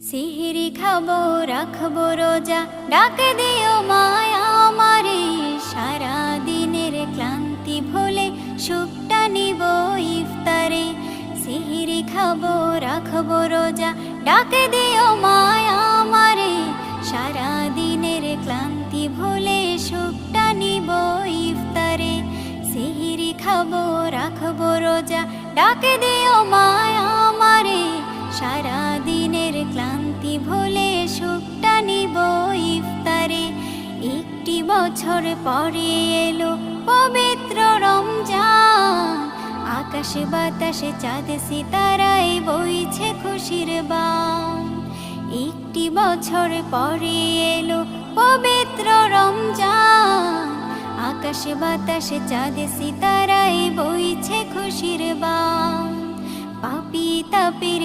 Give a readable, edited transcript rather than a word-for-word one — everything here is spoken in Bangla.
সিহরি খাবো রাখবো রোজা, ডাক দিও মায়া আমারে। সারা দিনের ক্লান্তি ভুলে সুখটা নিব ইফতারে। সিহরি খাবো রাখবো রোজা, ডাক দিও মায়া আমারে। সারা দিনের ক্লান্তি ভুলে সুখটা নিব ইফতারে। সিহরি খাবো রাখবো রোজা, ডাক দিও মায়া আমারে। সারা দিনের ক্লান্তি ভুলে সুখটা নিব ইফতারে। একটি বছর পরে এলো পবিত্র রমজান, আকাশে বাতাসে চাঁদ সিতারায় বইছে খুশির বান। একটি বছর পরে এলো পবিত্র রমজান, আকাশে বাতাসে চাঁদ সিতারায় বইছে খুশির বান। পাপী তাপের